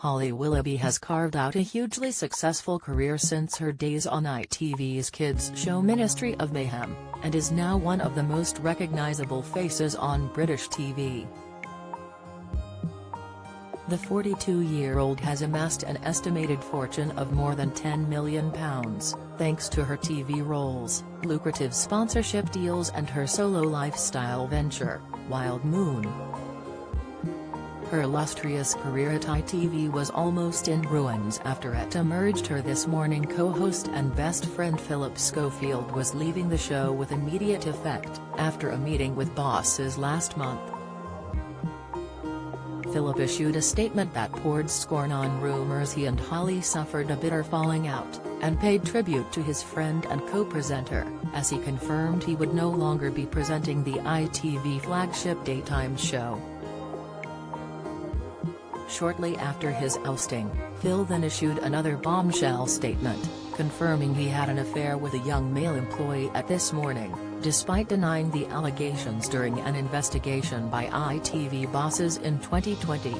Holly Willoughby has carved out a hugely successful career since her days on ITV's kids show Ministry of Mayhem, and is now one of the most recognisable faces on British TV. The 42-year-old has amassed an estimated fortune of more than £10 million, thanks to her TV roles, lucrative sponsorship deals and her solo lifestyle venture, Wild Moon. Her illustrious career at ITV was almost in ruins after it emerged her This Morning co-host and best friend Philip Schofield was leaving the show with immediate effect, after a meeting with bosses last month. Philip issued a statement that poured scorn on rumours he and Holly suffered a bitter falling out, and paid tribute to his friend and co-presenter, as he confirmed he would no longer be presenting the ITV flagship daytime show. Shortly after his ousting, Phil then issued another bombshell statement, confirming he had an affair with a young male employee at This Morning, despite denying the allegations during an investigation by ITV bosses in 2020.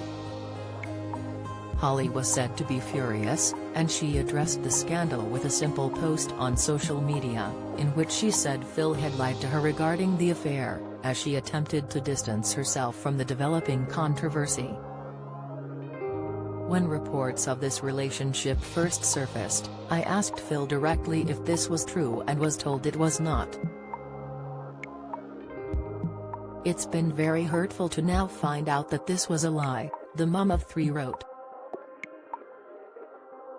Holly was said to be furious, and she addressed the scandal with a simple post on social media, in which she said Phil had lied to her regarding the affair, as she attempted to distance herself from the developing controversy. When reports of this relationship first surfaced, I asked Phil directly if this was true and was told it was not. "It's been very hurtful to now find out that this was a lie," the mum of three wrote.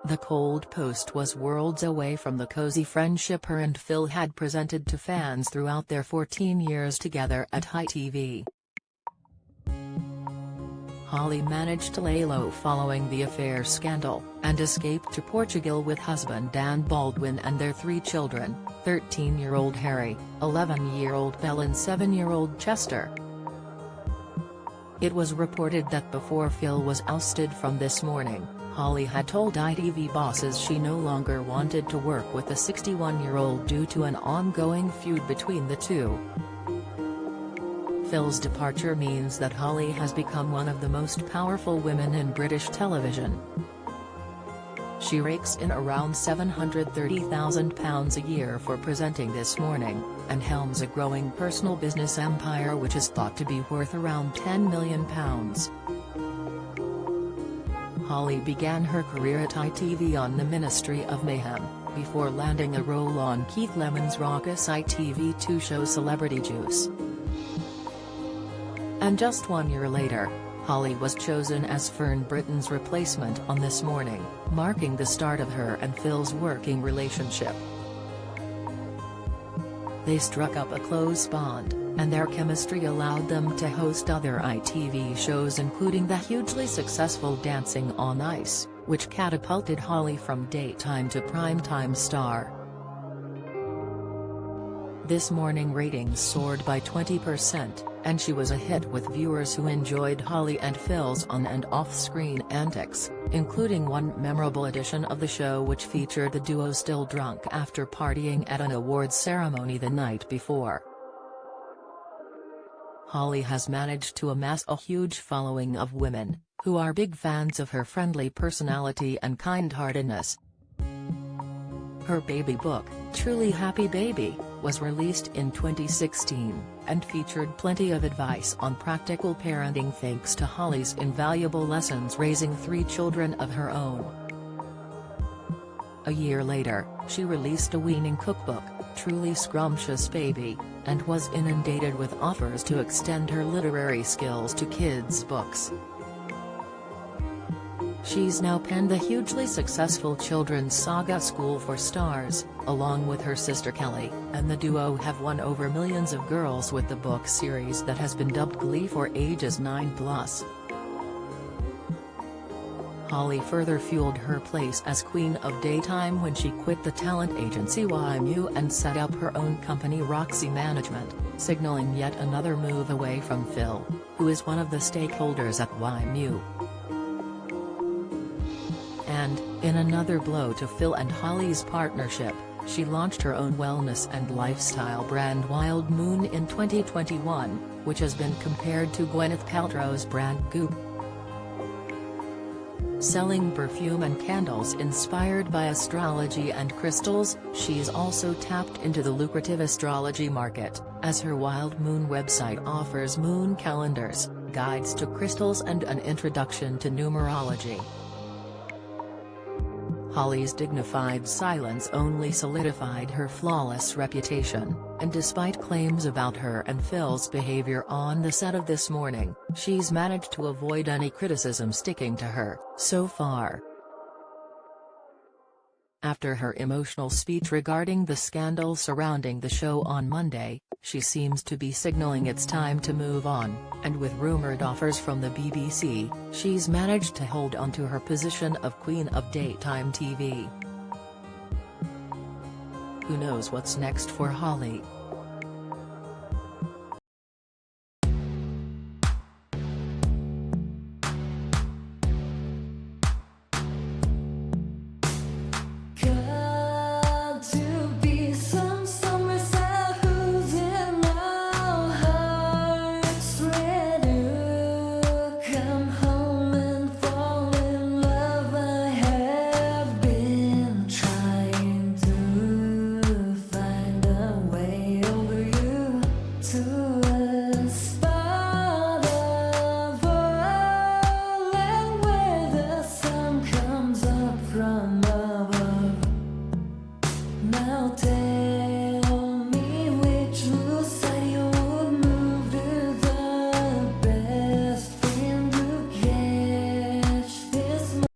The cold post was worlds away from the cozy friendship her and Phil had presented to fans throughout their 14 years together at ITV. Holly managed to lay low following the affair scandal, and escaped to Portugal with husband Dan Baldwin and their three children, 13-year-old Harry, 11-year-old Belle and 7-year-old Chester. It was reported that before Phil was ousted from This Morning, Holly had told ITV bosses she no longer wanted to work with the 61-year-old due to an ongoing feud between the two. Phil's departure means that Holly has become one of the most powerful women in British television. She rakes in around £730,000 a year for presenting This Morning, and helms a growing personal business empire which is thought to be worth around £10 million. Holly began her career at ITV on the Ministry of Mayhem, before landing a role on Keith Lemon's raucous ITV2 show Celebrity Juice. And just 1 year later, Holly was chosen as Fern Britton's replacement on This Morning, marking the start of her and Phil's working relationship. They struck up a close bond, and their chemistry allowed them to host other ITV shows including the hugely successful Dancing on Ice, which catapulted Holly from daytime to primetime star. This Morning ratings soared by 20%, and she was a hit with viewers who enjoyed Holly and Phil's on- and off-screen antics, including one memorable edition of the show which featured the duo still drunk after partying at an awards ceremony the night before. Holly has managed to amass a huge following of women, who are big fans of her friendly personality and kind-heartedness. Her baby book, Truly Happy Baby, was released in 2016, and featured plenty of advice on practical parenting thanks to Holly's invaluable lessons raising three children of her own. A year later, she released a weaning cookbook, Truly Scrumptious Baby, and was inundated with offers to extend her literary skills to kids' books. She's now penned the hugely successful children's saga School for Stars, along with her sister Kelly, and the duo have won over millions of girls with the book series that has been dubbed Glee for ages 9+. Holly further fueled her place as Queen of Daytime when she quit the talent agency YMU and set up her own company Roxy Management, signaling yet another move away from Phil, who is one of the stakeholders at YMU. And, in another blow to Phil and Holly's partnership, she launched her own wellness and lifestyle brand Wild Moon in 2021, which has been compared to Gwyneth Paltrow's brand Goop. Selling perfume and candles inspired by astrology and crystals, she's also tapped into the lucrative astrology market, as her Wild Moon website offers moon calendars, guides to crystals and an introduction to numerology. Holly's dignified silence only solidified her flawless reputation, and despite claims about her and Phil's behavior on the set of This Morning, she's managed to avoid any criticism sticking to her, so far. After her emotional speech regarding the scandal surrounding the show on Monday, she seems to be signaling it's time to move on, and with rumored offers from the BBC, she's managed to hold on to her position of Queen of Daytime TV. Who knows what's next for Holly?